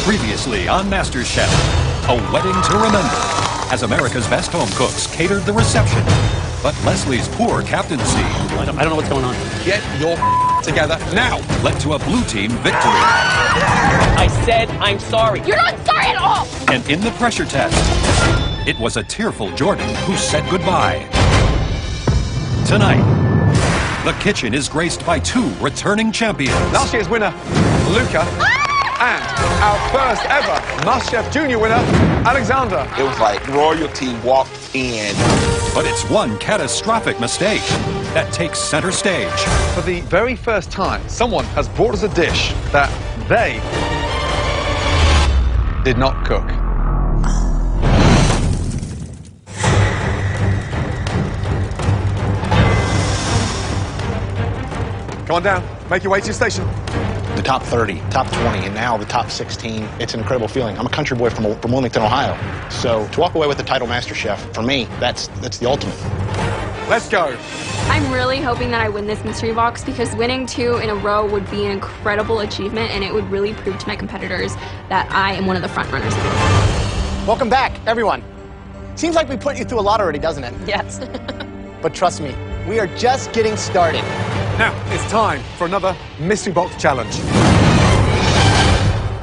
Previously on MasterChef, a wedding to remember, as America's best home cooks catered the reception. But Leslie's poor captaincy, I don't know what's going on. Get your together now. led to a blue team victory. I said I'm sorry. You're not sorry at all! And in the pressure test, it was a tearful Jordan who said goodbye. Tonight, the kitchen is graced by two returning champions. Last year's winner, Luca, and our first ever MasterChef Junior winner, Alexander. It was like royalty walked in. But it's one catastrophic mistake that takes center stage. For the very first time, someone has brought us a dish that they did not cook. Come on down, make your way to your station. The top 30, top 20, and now the top 16. It's an incredible feeling. I'm a country boy from Wilmington, Ohio. So to walk away with the title Master Chef, for me, that's the ultimate. Let's go. I'm really hoping that I win this mystery box because winning 2 in a row would be an incredible achievement and it would really prove to my competitors that I am one of the front runners. Welcome back, everyone. Seems like we put you through a lot already, doesn't it? Yes. But trust me, we are just getting started. Now, it's time for another Mystery Box Challenge.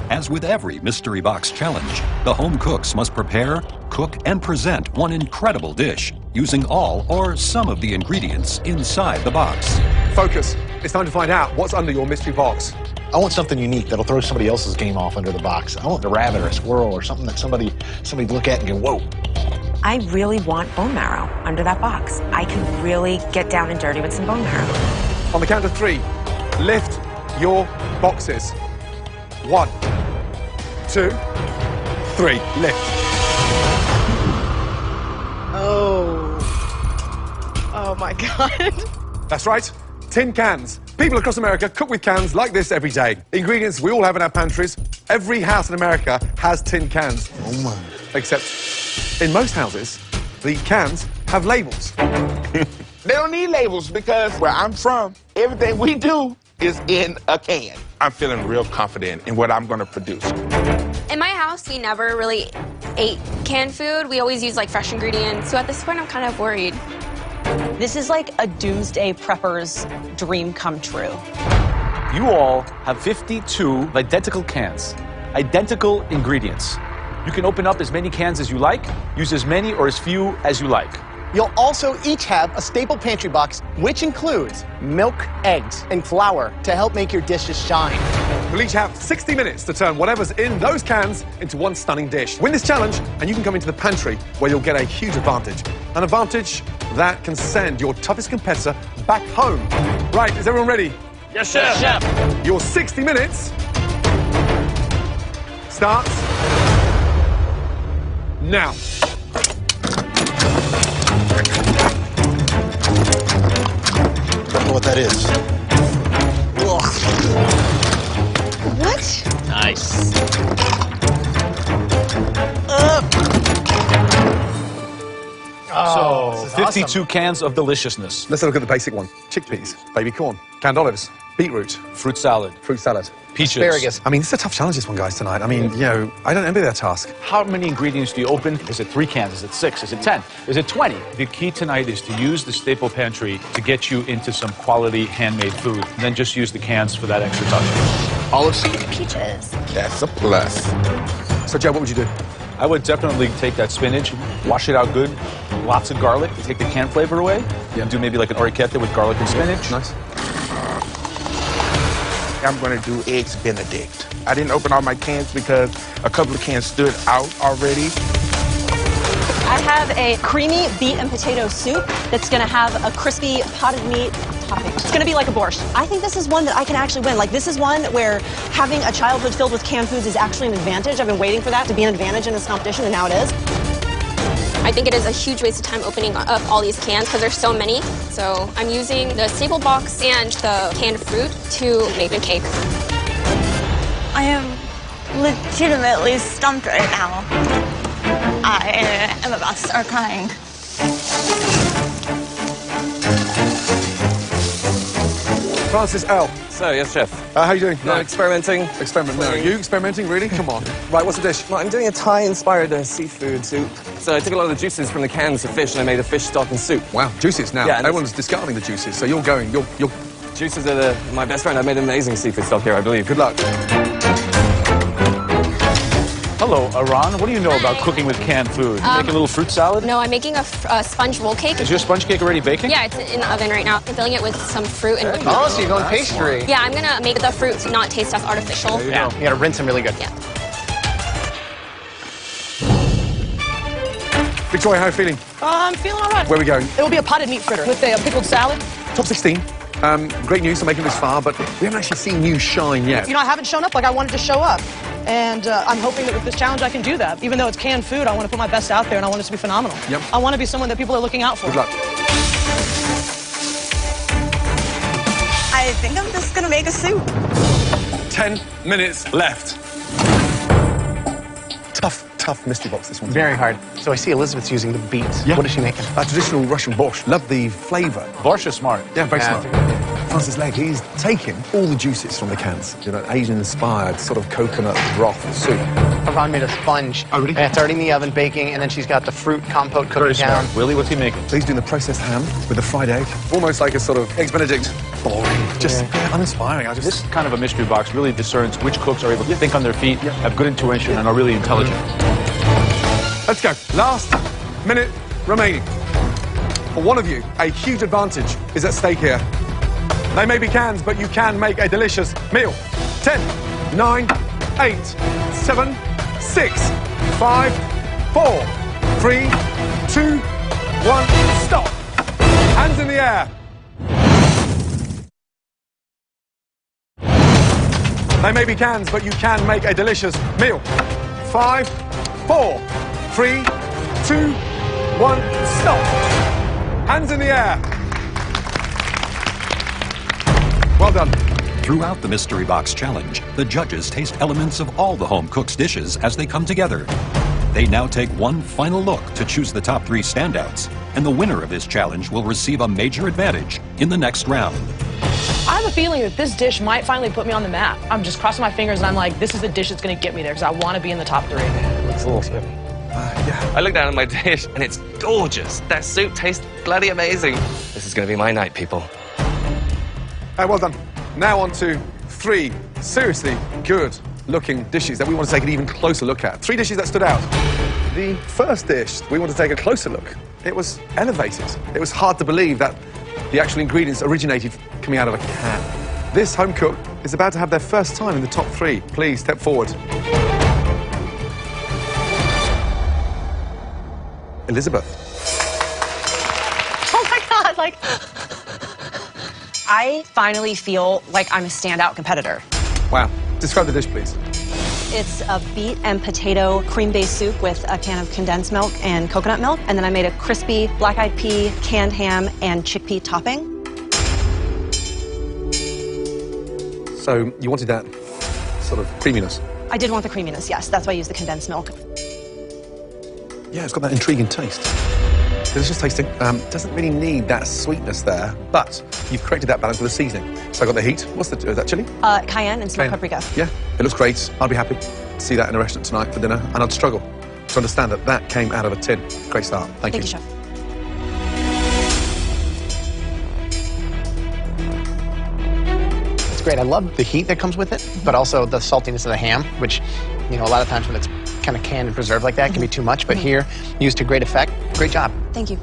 As with every mystery box challenge, the home cooks must prepare, cook, and present one incredible dish using all or some of the ingredients inside the box. Focus. It's time to find out what's under your mystery box. I want something unique that'll throw somebody else's game off under the box. I want a rabbit or a squirrel or something that somebody look at and go, whoa. I really want bone marrow under that box. I can really get down and dirty with some bone marrow. On the count of 3, lift your boxes. 1, 2, 3, lift. Oh my God. That's right, tin cans. People across America cook with cans like this every day. Ingredients we all have in our pantries. Every house in America has tin cans. Oh my. Except in most houses, the cans have labels. They don't need labels because where I'm from, everything we do is in a can. I'm feeling real confident in what I'm going to produce. In my house, we never really ate canned food. We always use like fresh ingredients. So at this point, I'm kind of worried. This is like a doomsday prepper's dream come true. You all have 52 identical cans, identical ingredients. You can open up as many cans as you like, use as many or as few as you like. You'll also each have a staple pantry box, which includes milk, eggs, and flour to help make your dishes shine. We'll each have 60 minutes to turn whatever's in those cans into one stunning dish. Win this challenge, and you can come into the pantry where you'll get a huge advantage. An advantage that can send your toughest competitor back home. Right, is everyone ready? Yes, chef. Yes, chef. Your 60 minutes starts now. Don't know what that is. What? Nice. Oh, So, this is 52 awesome. cans of deliciousness. Let's have a look at the basic one. Chickpeas, baby corn, canned olives, beetroot, Fruit salad, fruit salad. peaches. Asparagus. I mean, it's a tough challenge, this one, guys, tonight. I mean, you know, I don't envy their task. How many ingredients do you open? Is it 3 cans? Is it 6? Is it 10? Is it 20? The key tonight is to use the staple pantry to get you into some quality handmade food. And then just use the cans for that extra touch. Olives, Peaches. that's a plus. So, Joe, what would you do? I would definitely take that spinach, wash it out good, lots of garlic to take the can flavor away. Yeah. Do maybe like an orecchietta with garlic and spinach. Nice. I'm going to do Eggs Benedict. I didn't open all my cans because a couple of cans stood out already. I have a creamy beet and potato soup that's gonna have a crispy potted meat topping. It's gonna be like a borscht. I think this is one that I can actually win. Like, this is one where having a childhood filled with canned foods is actually an advantage. I've been waiting for that to be an advantage in this competition, and now it is. I think it is a huge waste of time opening up all these cans because there's so many. So I'm using the staple box and the canned fruit to make a cake. I am legitimately stumped right now. I am about to start crying. Francis L. So, yes, chef. How you doing? No, experimenting. Experiment. No, you experimenting? Really? Come on. Right, what's the dish? Well, I'm doing a Thai-inspired seafood soup. So I took a lot of the juices from the cans of fish and I made a fish stock and soup. Wow, juices now. Yeah, everyone's discarding the juices, so you're going. You're. Juices are my best friend. I made an amazing seafood stock here, I believe. Good luck. Hello, Iran. What do you know about cooking with canned food? You make a little fruit salad? No, I'm making a sponge roll cake. Is your sponge cake already baking? Yeah, it's in the oven right now. I'm filling it with some fruit and whipped cream. Oh, so you're going pastry. Yeah, I'm gonna make the fruit not taste as artificial. You gotta rinse them really good. Yeah. Victoria, how are you feeling? I'm feeling all right. Where are we going? It'll be a potted meat fritter with a pickled salad. Top 16. Great news for making this far, but we haven't actually seen you shine yet. You know, I haven't shown up like I wanted to show up. And I'm hoping that with this challenge I can do that. Even though it's canned food, I want to put my best out there and I want it to be phenomenal. Yep. I want to be someone that people are looking out for. Good luck. I think I'm just gonna make a soup. 10 minutes left. Tough mystery box, this one. Very hard. So I see Elizabeth's using the beets. Yeah. What is she making? A traditional Russian borscht. Love the flavour. Borscht is smart. Yeah, very Yeah. smart. Francis Legg, he's taken all the juices from the cans. You know, Asian-inspired sort of coconut broth soup. Iran made a sponge. Oh, really? And it's already in the oven baking, and then she's got the fruit compote cooking down. Willie, what's he making? So he's doing the processed ham with the fried egg. Almost like a sort of Eggs Benedict. Boring. Just uninspiring. This kind of a mystery box really discerns which cooks are able to think on their feet, have good intuition, and are really intelligent. Let's go. Last minute remaining. For one of you, a huge advantage is at stake here. They may be cans, but you can make a delicious meal. 10, 9, 8, 7, 6, 5, 4, 3, 2, 1, stop. Hands in the air. They may be cans, but you can make a delicious meal. 5, 4, 3, 2, 1, stop. Hands in the air. Well done. Throughout the Mystery Box Challenge, the judges taste elements of all the home cook's dishes as they come together. They now take one final look to choose the top 3 standouts, and the winner of this challenge will receive a major advantage in the next round. I have a feeling that this dish might finally put me on the map. I'm just crossing my fingers and I'm like, this is the dish that's going to get me there because I want to be in the top 3. Looks awesome. I look down at my dish and it's gorgeous. That soup tastes bloody amazing. This is going to be my night, people. Well done. Now on to 3 seriously good-looking dishes that we want to take an even closer look at. 3 dishes that stood out. The first dish we want to take a closer look. It was elevated. It was hard to believe that the actual ingredients originated coming out of a can. This home cook is about to have their first time in the top 3. Please step forward. Elizabeth. Oh my God, like... I finally feel like I'm a standout competitor. Wow. Describe the dish, please. It's a beet and potato cream-based soup with a can of condensed milk and coconut milk. And then I made a crispy black-eyed pea, canned ham, and chickpea topping. So you wanted that sort of creaminess? I did want the creaminess, yes. That's why I used the condensed milk. Yeah, it's got that intriguing taste. Delicious tasting. Doesn't really need that sweetness there, but you've corrected that balance with the seasoning. So I got the heat. What's the, is that chili? Cayenne and smoked paprika. Yeah, it looks great. I'd be happy to see that in a restaurant tonight for dinner, and I'd struggle to understand that that came out of a tin. Great start. Thank you. Thank you, Chef. It's great. I love the heat that comes with it, but also the saltiness of the ham, which, you know, a lot of times when it's kind of canned and preserved like that, can be too much, but here, used to great effect. Great job. Thank you.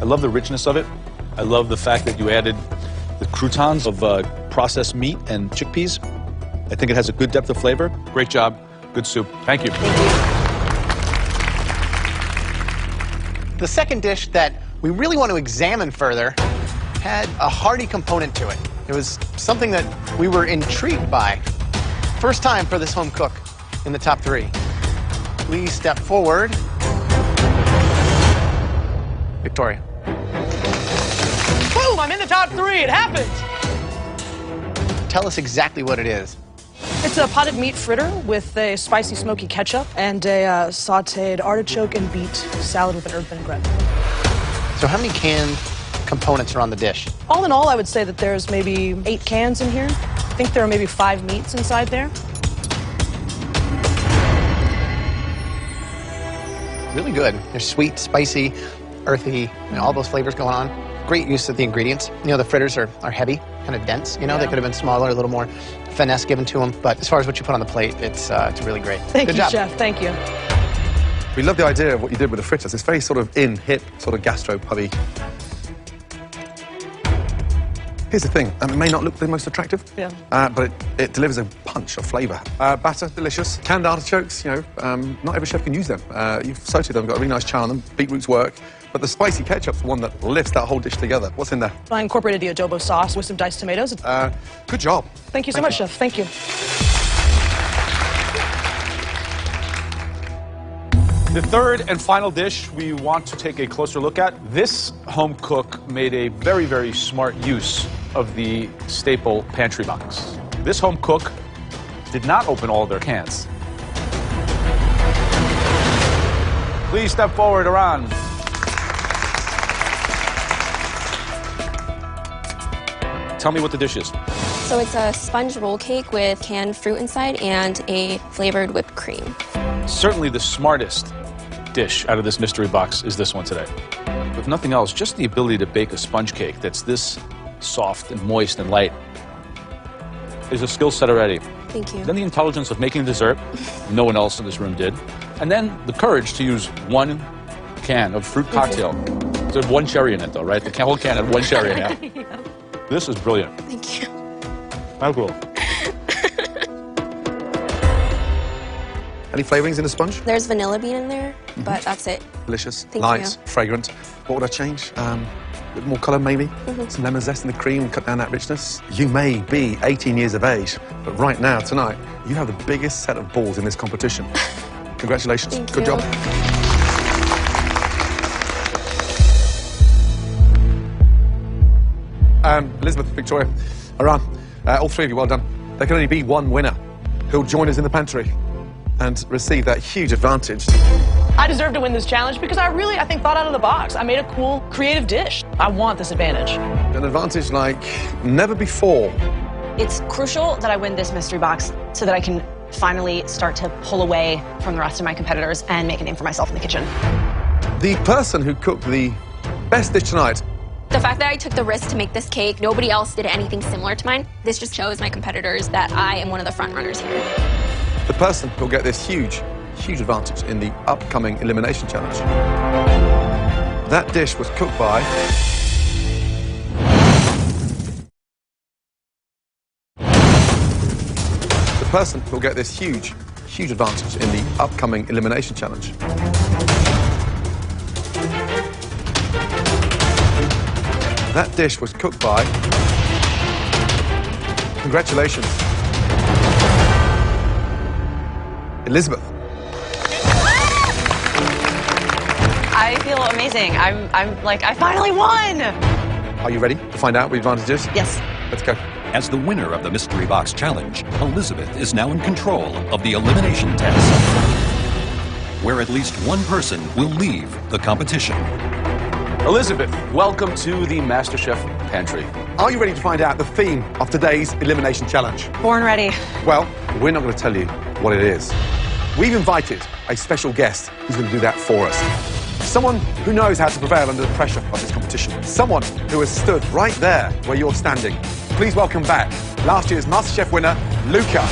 I love the richness of it. I love the fact that you added the croutons of processed meat and chickpeas. I think it has a good depth of flavor. Great job. Good soup. Thank you. The second dish that we really want to examine further had a hearty component to it. It was something that we were intrigued by. First time for this home cook in the top 3. Please step forward. Victoria. Boom! I'm in the top 3. It happened! Tell us exactly what it is. It's a potted meat fritter with a spicy smoky ketchup and a sauteed artichoke and beet salad with an herb vinaigrette. So how many canned components are on the dish. All in all, I would say that there's maybe 8 cans in here. I think there are maybe 5 meats inside there. Really good. They're sweet, spicy, earthy, all those flavors going on. Great use of the ingredients. The fritters are heavy, kind of dense. They could have been smaller, a little more finesse given to them. But as far as what you put on the plate, it's really great. Thank Good you, job. Chef. Thank you. We love the idea of what you did with the fritters. It's very sort of hip, sort of gastro-pubby. Here's the thing, it may not look the most attractive, but it delivers a punch of flavour. Batter, delicious. Canned artichokes, not every chef can use them. You've sauteed them, got a really nice char on them. Beetroots work, but the spicy ketchup's the one that lifts that whole dish together. What's in there? I incorporated the adobo sauce with some diced tomatoes. Good job. Thank you so much, Chef. Thank you. The third and final dish we want to take a closer look at. This home cook made a very, very smart use of the staple pantry box. This home cook did not open all of their cans. Please step forward, Iran. Tell me what the dish is. So it's a sponge roll cake with canned fruit inside and a flavored whipped cream. Certainly the smartest dish out of this mystery box is this one today. If nothing else, just the ability to bake a sponge cake that's this soft and moist and light is a skill set already. Thank you. Then the intelligence of making dessert, no one else in this room did. And then the courage to use 1 can of fruit cocktail. There's 1 cherry in it though, right? The whole can had 1 cherry in it. Yeah. This is brilliant. Thank you. How cool. Any flavourings in the sponge? There's vanilla bean in there, but that's it. Delicious, Thank light, you. fragrant. What would I change? A bit more colour, maybe? Some lemon zest in the cream, cut down that richness. You may be 18 years of age, but right now, tonight, you have the biggest set of balls in this competition. Congratulations. Thank Good you. job. Elizabeth, Victoria, Iran, all 3 of you, well done. There can only be 1 winner who'll join us in the pantry and receive that huge advantage. I deserve to win this challenge because I think, thought out of the box. I made a cool, creative dish. I want this advantage. An advantage like never before. It's crucial that I win this mystery box so that I can finally start to pull away from the rest of my competitors and make a name for myself in the kitchen. The person who cooked the best dish tonight. The fact that I took the risk to make this cake, nobody else did anything similar to mine, this just shows my competitors that I am one of the front runners here. The person who'll get this huge advantage in the upcoming Elimination Challenge. That dish was cooked by... The person who'll get this huge advantage in the upcoming Elimination Challenge. That dish was cooked by... Congratulations. Elizabeth. I feel amazing. I'm like, I finally won! Are you ready to find out what the advantage is? Yes. Let's go. As the winner of the Mystery Box Challenge, Elizabeth is now in control of the elimination test, where at least 1 person will leave the competition. Elizabeth, welcome to the MasterChef Pantry. Are you ready to find out the theme of today's Elimination Challenge? Born ready. Well, we're not going to tell you what it is. We've invited a special guest who's going to do that for us. Someone who knows how to prevail under the pressure of this competition. Someone who has stood right there where you're standing. Please welcome back last year's MasterChef winner, Luca.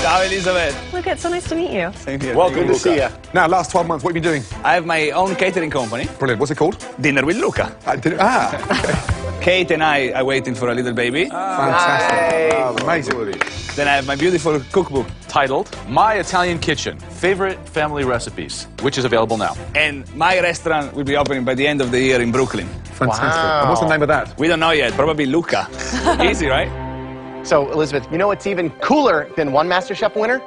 Ciao, Elizabeth. Luca, it's so nice to meet you. Same here. Welcome, Luca. To see you. Now, last 12 months, what have you been doing? I have my own catering company. Brilliant. What's it called? Dinner with Luca. Okay. Kate and I are waiting for a little baby. Fantastic. Oh, amazing. Then I have my beautiful cookbook titled My Italian Kitchen, Favorite Family Recipes, which is available now. And my restaurant will be opening by the end of the year in Brooklyn. Fantastic. Wow. And what's the name of that? We don't know yet. Probably Luca. Easy, right? So, Elizabeth, you know what's even cooler than 1 MasterChef winner?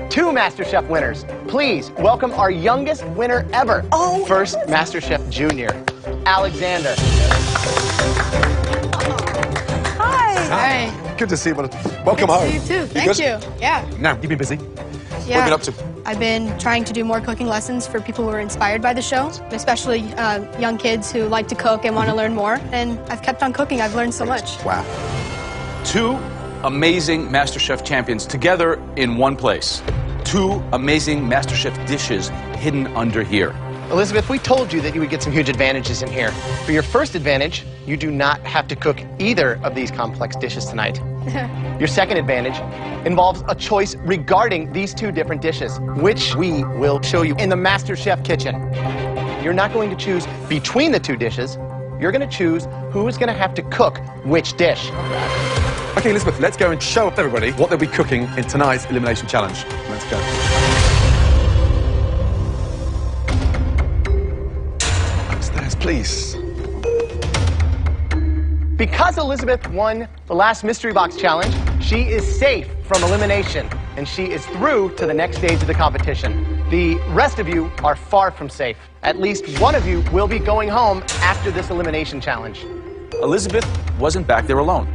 2 MasterChef winners. Please welcome our youngest winner ever. First MasterChef Junior, Alexander. Hi. Good to see you. Welcome home. You too. Thank you. Yeah. Now, you've been busy. Yeah. What have you been up to? I've been trying to do more cooking lessons for people who are inspired by the show, especially young kids who like to cook and want to learn more. And I've kept on cooking. I've learned so much. Wow. 2 amazing MasterChef champions together in one place. 2 amazing MasterChef dishes hidden under here. Elizabeth, we told you that you would get some huge advantages in here. For your first advantage, you do not have to cook either of these complex dishes tonight. Your second advantage involves a choice regarding these 2 different dishes, which we will show you in the MasterChef kitchen. You're not going to choose between the 2 dishes. You're going to choose who is going to have to cook which dish. Okay, Elizabeth, let's go and show everybody what they'll be cooking in tonight's Elimination Challenge. Let's go. Upstairs, please. Because Elizabeth won the last Mystery Box Challenge, she is safe from elimination, and she is through to the next stage of the competition. The rest of you are far from safe. At least one of you will be going home after this Elimination Challenge. Elizabeth wasn't back there alone.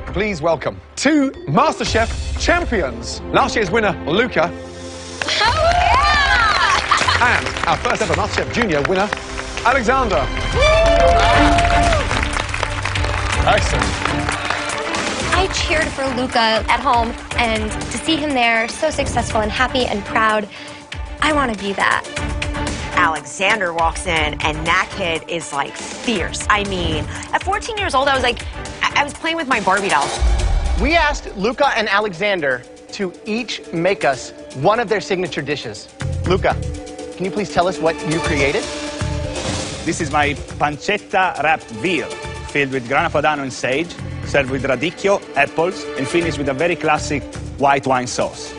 Please welcome 2 MasterChef champions. Last year's winner, Luca. And our first ever MasterChef Junior winner, Alexander. Excellent. I cheered for Luca at home, and to see him there, so successful and happy and proud, I want to be that. Alexander walks in, and that kid is like fierce. I mean, at 14 years old, I was playing with my Barbie doll. We asked Luca and Alexander to each make us one of their signature dishes. Luca, can you please tell us what you created? This is my pancetta wrapped veal, filled with grana padano and sage, served with radicchio, apples, and finished with a very classic white wine sauce.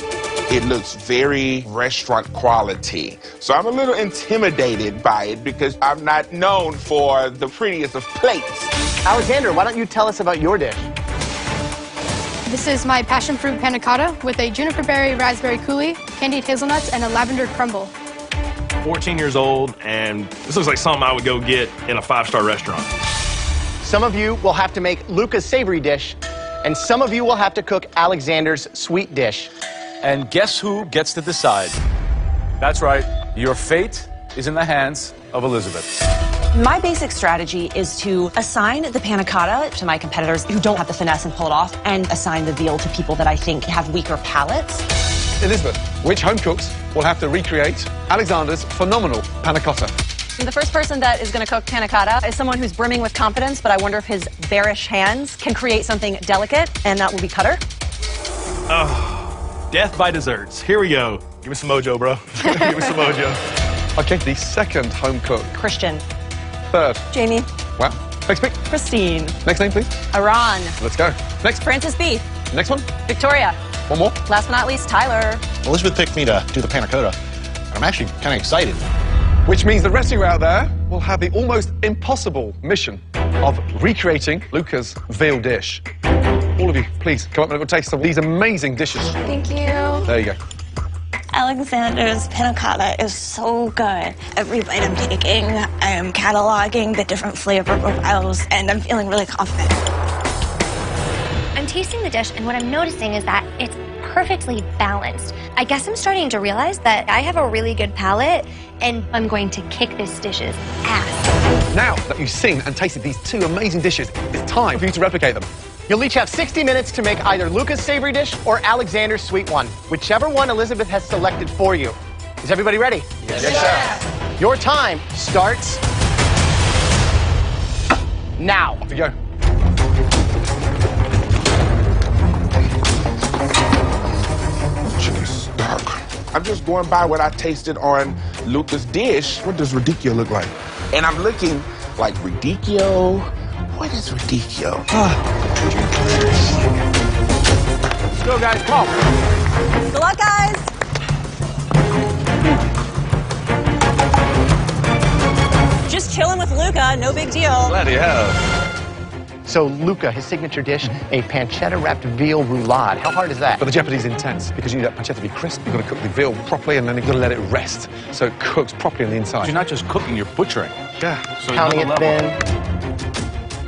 It looks very restaurant quality. So I'm a little intimidated by it because I'm not known for the prettiest of plates. Alexander, why don't you tell us about your dish? This is my passion fruit panna cotta with a juniper berry raspberry coulis, candied hazelnuts, and a lavender crumble. 14 years old, and this looks like something I would go get in a 5-star restaurant. Some of you will have to make Luca's savory dish, and some of you will have to cook Alexander's sweet dish. And guess who gets to decide? That's right, your fate is in the hands of Elizabeth. My basic strategy is to assign the panna cotta to my competitors who don't have the finesse and pull it off, and assign the veal to people that I think have weaker palates. Elizabeth, which home cooks will have to recreate Alexander's phenomenal panna cotta? The first person that is going to cook panna cotta is someone who's brimming with confidence, but I wonder if his bearish hands can create something delicate, and that will be Cutter. Oh, death by desserts. Here we go. Give me some mojo, bro. Give me some mojo. Okay, the second home cook. Christian. Third. Jamie. Wow. Next pick. Christine. Next name, please. Iran. Let's go. Next. Francis B. Next one. Victoria. One more. Last but not least, Tyler. Elizabeth picked me to do the panna cotta. I'm actually kind of excited. Which means the rest of you out there will have the almost impossible mission of recreating Luca's veal dish. All of you, please come up and have a taste of these amazing dishes. Thank you. There you go. Alexander's panna cotta is so good. Every bite I'm taking, I am cataloging the different flavor profiles, and I'm feeling really confident. I'm tasting the dish, and what I'm noticing is that it's perfectly balanced. I guess I'm starting to realize that I have a really good palate, and I'm going to kick this dish's ass. Now that you've seen and tasted these 2 amazing dishes, it's time for you to replicate them. You'll each have 60 minutes to make either Luca's savory dish or Alexander's sweet one, whichever one Elizabeth has selected for you. Is everybody ready? Yes, sir. Your time starts now. Off you go. Jeez, dark. I'm just going by what I tasted on Luca's dish. What does radicchio look like? And I'm looking like radicchio. What is radicchio? Let's go, guys. Come on. Good luck, guys. Just chilling with Luca, no big deal. Glad you have. So Luca, his signature dish, a pancetta-wrapped veal roulade. How hard is that? But the jeopardy's intense because you need that pancetta to be crisp. You've got to cook the veal properly, and then you've got to let it rest so it cooks properly on the inside. You're not just cooking, you're butchering. Yeah. So Counting it thin.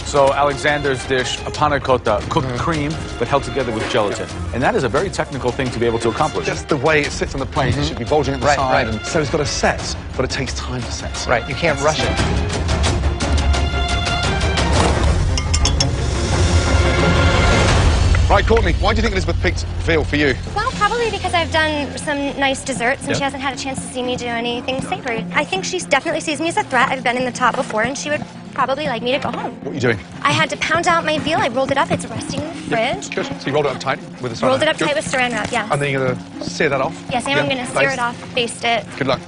So Alexander's dish, a panna cotta, cooked cream, but held together with gelatin. And that is a very technical thing to be able to accomplish. Just the way it sits on the plate, it should be bulging at the side. And so it's got to set, but it takes time to set. Right, you can't rush it. Right, Courtney, why do you think Elizabeth picked veal for you? Well, probably because I've done some nice desserts and she hasn't had a chance to see me do anything savory. I think she definitely sees me as a threat. I've been in the top before and she would probably like me to go home. What are you doing? I had to pound out my veal. I rolled it up. It's resting in the fridge. Good. So you rolled it up tight with a saran Rolled it wrap. up tight with saran wrap, yeah. And then you're going to sear that off? Yes, I'm going to sear it off, baste it. Good luck.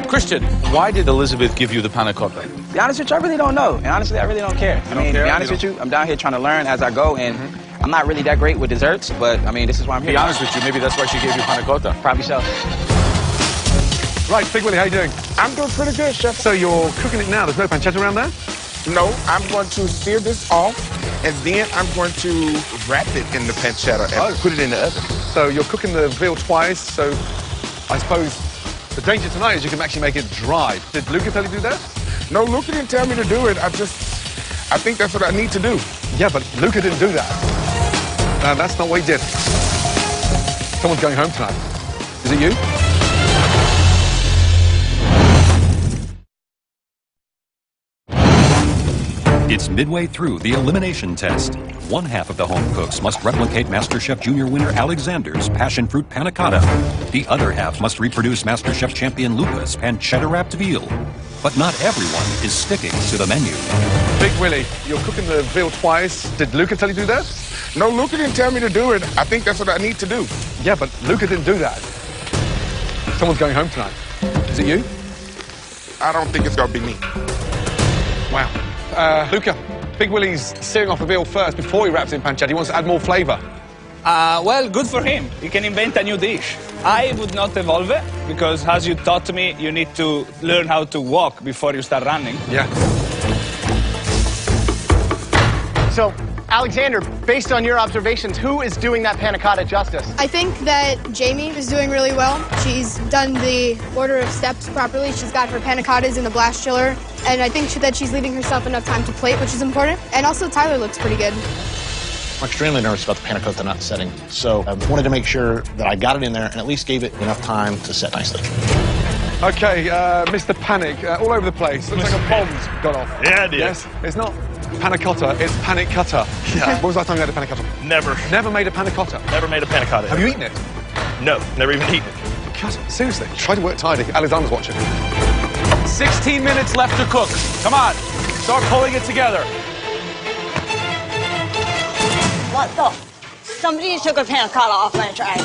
Christian, why did Elizabeth give you the panna cotta? To be honest with you, I really don't know. And honestly, I really don't care. To be honest with you, I'm down here trying to learn as I go, and I'm not really that great with desserts, but I mean, this is why I'm here. To be honest with you, maybe that's why she gave you panna cotta. Probably so. Right, Big Willie, how you doing? I'm doing pretty good, Chef. So you're cooking it now. There's no pancetta around there? No, I'm going to sear this off, and then I'm going to wrap it in the pancetta and put it in the oven. So you're cooking the veal twice, so I suppose the danger tonight is you can actually make it dry. Did Luca tell you to do that? No, Luca didn't tell me to do it. I think that's what I need to do. Yeah, but Luca didn't do that. That's not what he did. Someone's going home tonight. Is it you? It's midway through the elimination test. One half of the home cooks must replicate MasterChef Junior winner Alexander's passion fruit panna cotta. The other half must reproduce MasterChef champion Luca's pancetta wrapped veal. But not everyone is sticking to the menu. Big Willie, you're cooking the veal twice. Did Luca tell you to do that? No, Luca didn't tell me to do it. I think that's what I need to do. Yeah, but Luca didn't do that. Someone's going home tonight. Is it you? I don't think it's going to be me. Wow. Luca, Big Willie's searing off the veal first before he wraps it in pancetta. He wants to add more flavour. Well, good for him. He can invent a new dish. I would not evolve it because, as you taught me, you need to learn how to walk before you start running. Yeah. So, Alexander, based on your observations, who is doing that panna cotta justice? I think that Jamie is doing really well. She's done the order of steps properly. She's got her panna cottas in the blast chiller. And I think that she's leaving herself enough time to plate, which is important. And also, Tyler looks pretty good. I'm extremely nervous about the panna cotta not setting. So I wanted to make sure that I got it in there and at least gave it enough time to set nicely. Okay, Mr. Panic, all over the place. Looks like a bomb's gone off. Yeah, it did. Yes, it's not panna cotta, it's panic cutter. Yeah. When was the last time you had a panna cotta? Never. Never made a panna cotta? Never made a panna cotta. Have you eaten it? No, never even eaten it. God, seriously, try to work tidy. Alexander's watching. 16 minutes left to cook. Come on, start pulling it together. What the? Somebody took a panna cotta off my tray.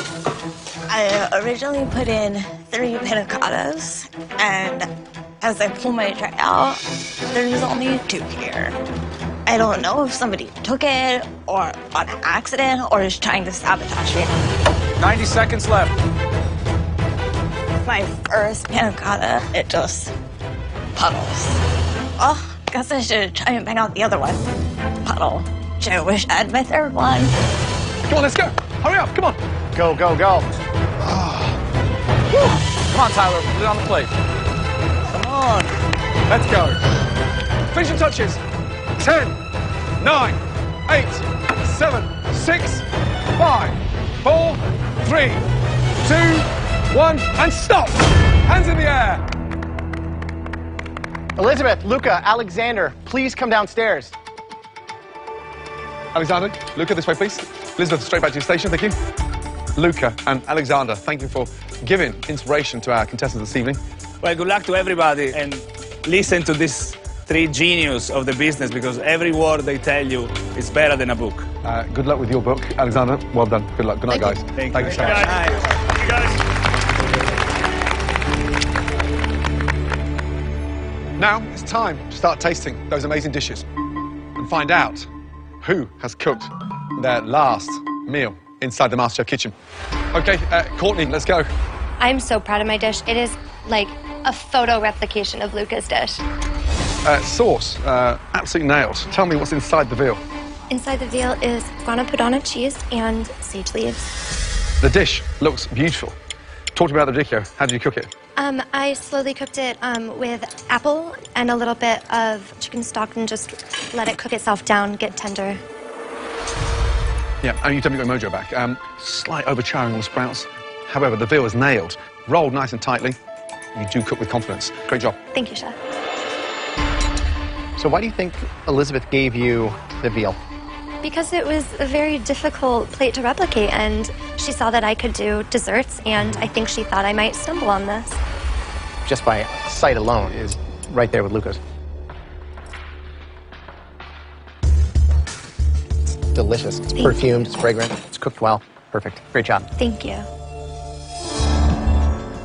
I originally put in 3 panna cottas, and as I pull my tray out, there's only 2 here. I don't know if somebody took it, or on accident, or is trying to sabotage me. 90 seconds left. My first panna cotta, it just puddles. Oh, guess I should try and bang out the other one. Puddle. I wish I had my 3rd one. Come on, let's go. Hurry up, come on. Go, go, go. Come on, Tyler, put it on the plate. Come on. Let's go. Finishing touches. 10, 9, 8, 7, 6, 5, 4, 3, 2, 1, and stop. Hands in the air. Elizabeth, Luca, Alexander, please come downstairs. Alexander, Luca, this way, please. Elizabeth, straight back to your station, thank you. Luca and Alexander, thank you for giving inspiration to our contestants this evening. Well, good luck to everybody, and listen to these 3 geniuses of the business, because every word they tell you is better than a book. Good luck with your book, Alexander. Well done. Good luck. Good night, guys. Thank you so much. Thank you, guys. Now it's time to start tasting those amazing dishes and find out who has cooked their last meal inside the MasterChef kitchen. Okay, Courtney, let's go. I'm so proud of my dish. It is like a photo replication of Luca's dish. Sauce, absolutely nailed. Tell me what's inside the veal. Inside the veal is grana padano cheese and sage leaves. The dish looks beautiful. Talk to me about the radicchio. How did you cook it? I slowly cooked it with apple and a little bit of chicken stock and just let it cook itself down, get tender. Yeah, and you've definitely got your mojo back. Slight overcharring on the sprouts. However, the veal is nailed. Rolled nice and tightly. You do cook with confidence. Great job. Thank you, Chef. So why do you think Elizabeth gave you the veal? Because it was a very difficult plate to replicate, and she saw that I could do desserts, and I think she thought I might stumble on this. Just by sight alone is right there with Luca's. It's delicious. It's perfumed, it's fragrant, it's cooked well. Perfect. Great job. Thank you.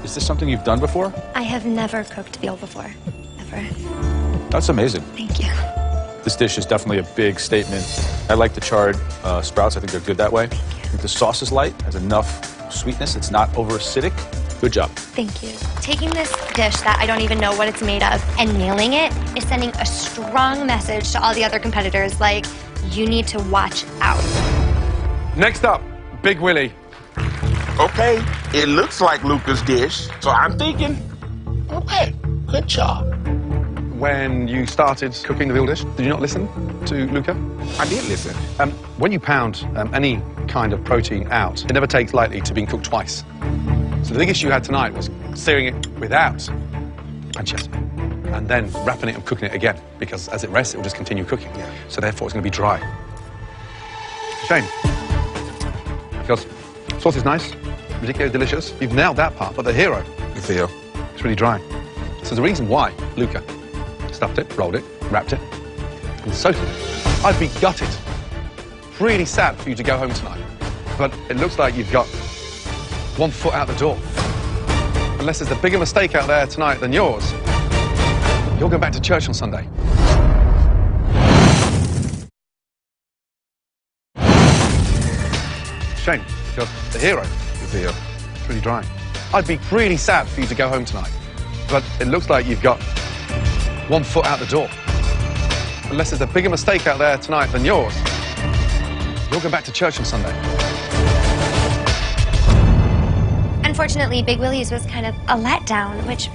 Is this something you've done before? I have never cooked veal before, ever. That's amazing. Thank you. This dish is definitely a big statement. I like the charred sprouts. I think they're good that way. I think the sauce is light, has enough sweetness. It's not over acidic. Good job. Thank you. Taking this dish that I don't even know what it's made of and nailing it is sending a strong message to all the other competitors, like, you need to watch out. Next up, Big Willie. Okay, it looks like Luca's dish, so I'm thinking, okay, good job. When you started cooking the veal dish, did you not listen to Luca? I did listen. When you pound any kind of protein out, it never takes lightly to being cooked twice. So the big issue you had tonight was searing it without pancetta, and then wrapping it and cooking it again, because as it rests, it will just continue cooking. So therefore, it's going to be dry. Shame. Because sauce is nice, ridiculously delicious. You've nailed that part, but the hero, the veal, it's really dry. So there's a reason why Luca stuffed it, rolled it, wrapped it, and soaked it. I'd be gutted, really sad for you to go home tonight. But it looks like you've got one foot out the door. Unless there's a bigger mistake out there tonight than yours, you're going back to church on Sunday. Shame, because the hero, the veal, it's really dry. I'd be really sad for you to go home tonight. But it looks like you've got one foot out the door. Unless there's a bigger mistake out there tonight than yours, you're going back to church on Sunday. Unfortunately, Big Willie's was kind of a letdown, which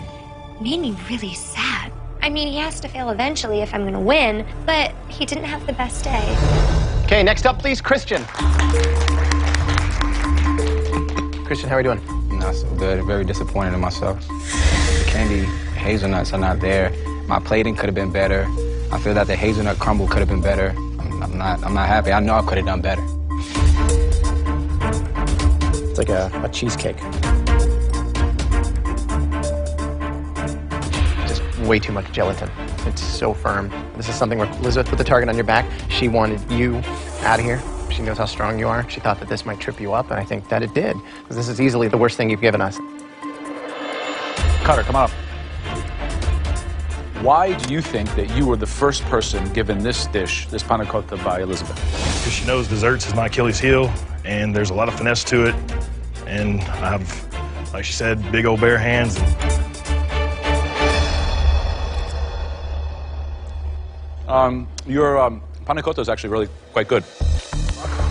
made me really sad. I mean, he has to fail eventually if I'm going to win, but he didn't have the best day. Okay, next up, please, Christian. Christian, how are you doing? Not so good. Very disappointed in myself. The candy hazelnuts are not there. My plating could have been better. I feel that the hazelnut crumble could have been better. I'm not happy. I know I could have done better. It's like a cheesecake. Just way too much gelatin. It's so firm. This is something where Elizabeth put the target on your back. She wanted you out of here. She knows how strong you are. She thought that this might trip you up, and I think that it did. Because this is easily the worst thing you've given us. Cutter, come on up. Why do you think that you were the first person given this dish, this panna cotta by Elizabeth? Because she knows desserts is my Achilles heel, and there's a lot of finesse to it. And I have, like she said, big old bare hands. Your panna cotta is actually really quite good.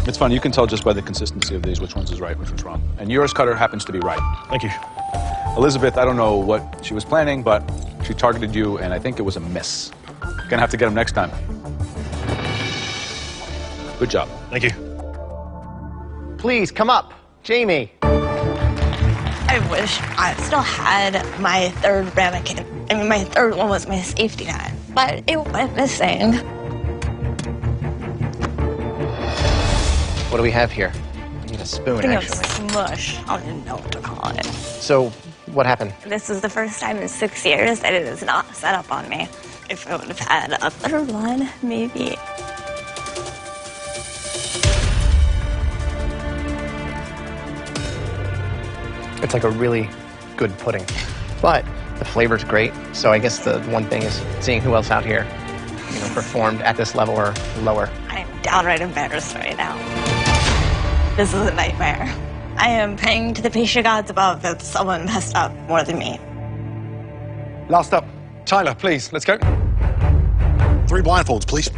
It's fun. You can tell just by the consistency of these which one's is right, which one's wrong. And yours, Cutter, happens to be right. Thank you. Elizabeth, I don't know what she was planning, but she targeted you, and I think it was a miss. Gonna have to get him next time. Good job. Thank you. Please, come up. Jamie. I wish I still had my third ramekin. I mean, my third one was my safety net, but it went missing. What do we have here? I need a spoon, I think actually. it was mush. I don't even know what to call it. So, what happened? This is the first time in 6 years that it is not set up on me. If I would have had a third one, maybe. It's like a really good pudding. But the flavor's great, so I guess the one thing is seeing who else out here, performed at this level or lower. I'm downright embarrassed right now. This is a nightmare. I am praying to the patient gods above that someone messed up more than me. Last up, Tyler, please, let's go. 3 blindfolds, please. 3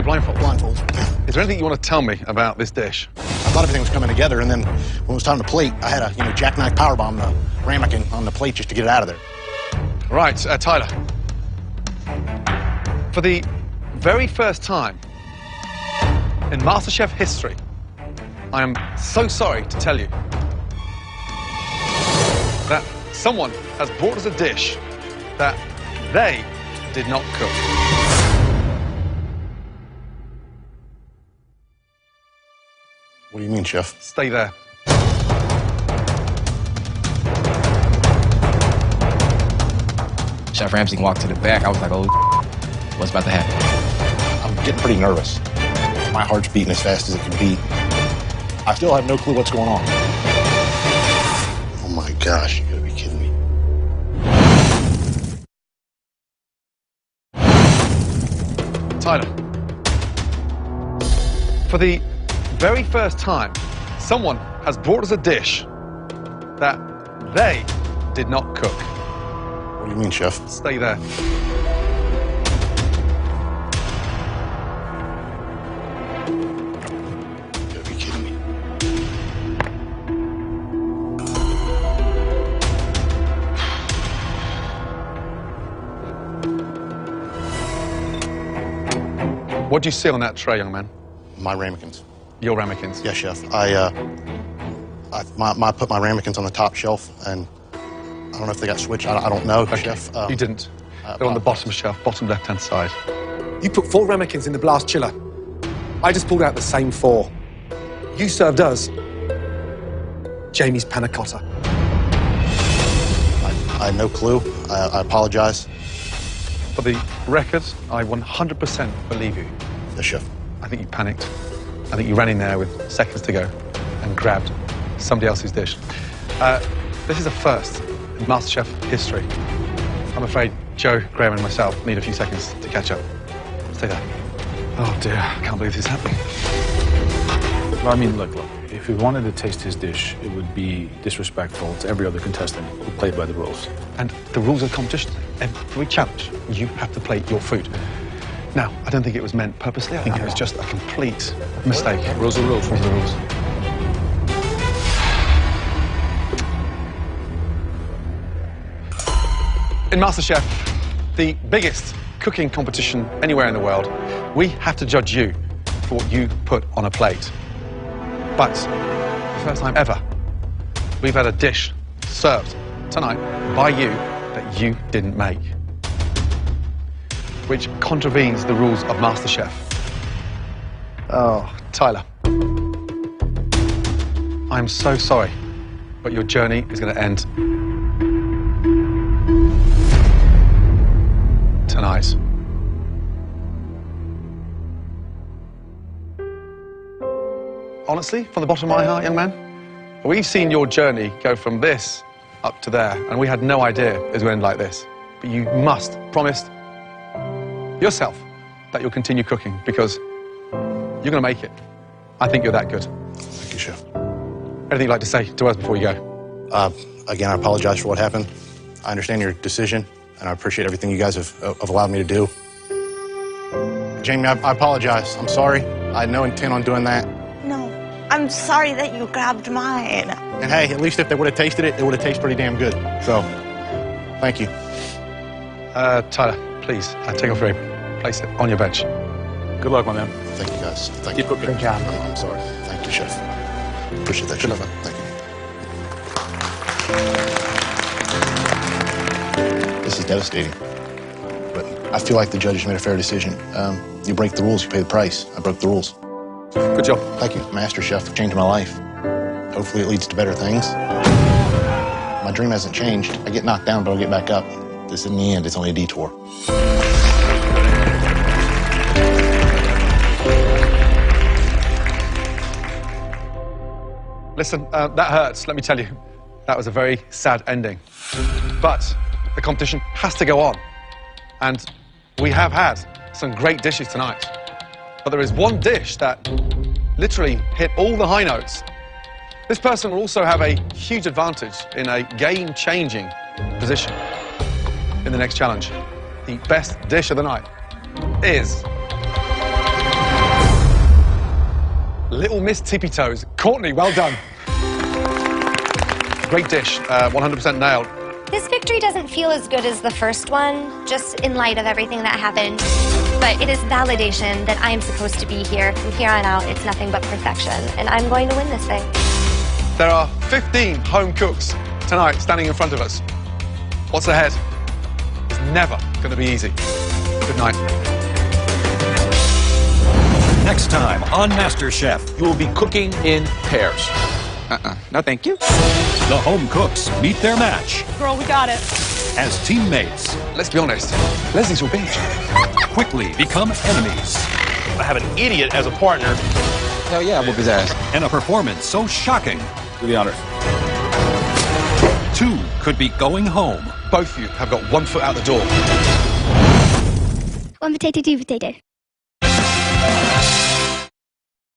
blindfolds? Blindfolds. Is there anything you want to tell me about this dish? thought everything was coming together, and then when it was time to plate, I had a jackknife powerbomb the ramekin on the plate just to get it out of there. Right, Tyler. For the very first time in MasterChef history, I am so sorry to tell you that someone has brought us a dish that they did not cook. What do you mean, Chef? Stay there. Chef Ramsay walked to the back. I was like, oh, what's about to happen? I'm getting pretty nervous. My heart's beating as fast as it can beat. I still have no clue what's going on. Oh my gosh, you gotta be kidding me. Tyler. For the very first time, someone has brought us a dish that they did not cook. What do you mean, Chef? Stay there. You gotta be kidding me. What do you see on that tray, young man? My ramekins. Your ramekins? Yes, Chef. I put my ramekins on the top shelf, and I don't know if they got switched. I don't know, Okay. Chef. You didn't. They're on the bottom shelf, bottom left-hand side. You put 4 ramekins in the blast chiller. I just pulled out the same 4. You served us Jamie's panna cotta. I had no clue. I apologize. For the record, I 100% believe you. Yes, Chef. I think you panicked. I think you ran in there with seconds to go and grabbed somebody else's dish. This is a first in MasterChef history. I'm afraid Joe, Graham and myself need a few seconds to catch up. Stay there. Oh dear, I can't believe this is happening. Well, I mean, look, if we wanted to taste his dish, it would be disrespectful to every other contestant who played by the rules. And the rules of the competition, every challenge, you have to plate your food. Now, I don't think it was meant purposely. I think it was just a complete mistake. Rules are rules. Rules are rules. In MasterChef, the biggest cooking competition anywhere in the world, we have to judge you for what you put on a plate. But for the first time ever, we've had a dish served tonight by you that you didn't make, which contravenes the rules of MasterChef. Oh, Tyler. I'm so sorry, but your journey is going to end tonight. Honestly, from the bottom of my heart, young man, we've seen your journey go from this up to there, and we had no idea it was going to end like this. But you must promise yourself that you'll continue cooking, because you're going to make it. I think you're that good. Thank you, Chef. Anything you'd like to say to us before you go? Again, I apologize for what happened. I understand your decision, and I appreciate everything you guys have allowed me to do. Jamie, I apologize. I'm sorry. I had no intent on doing that. No, I'm sorry that you grabbed mine. And hey, at least if they would have tasted it, it would have tasted pretty damn good. So, thank you. Tyler, please, take off your apron. Place it on your bench. Good luck, my man. Thank you, guys. Thank Keep you. cooking. Good job. I'm sorry. Thank you, Chef. Appreciate that, Chef. Thank you. This is devastating. But I feel like the judges made a fair decision. You break the rules, you pay the price. I broke the rules. Good job. Thank you, Master Chef, for changing my life. Hopefully it leads to better things. My dream hasn't changed. I get knocked down, but I'll get back up. This, in the end, it's only a detour. Listen, that hurts, let me tell you. That was a very sad ending. But the competition has to go on. And we have had some great dishes tonight. But there is one dish that literally hit all the high notes. This person will also have a huge advantage in a game-changing position in the next challenge. The best dish of the night is Little Miss Tippy Toes. Courtney, well done. Great dish, 100% nailed. This victory doesn't feel as good as the first one, just in light of everything that happened. But it is validation that I am supposed to be here. From here on out, it's nothing but perfection, and I'm going to win this thing. There are 15 home cooks tonight standing in front of us. What's ahead? It's never going to be easy. Good night. Next time on MasterChef, you will be cooking in pairs. No, thank you. The home cooks meet their match Girl, we got it. as teammates. Let's be honest, Leslie's your bitch. Quickly become enemies. I have an idiot as a partner. Hell yeah, I whoop his ass. And a performance so shocking, Do the honors. two could be going home. Both of you have got 1 foot out the door. One potato, two potato.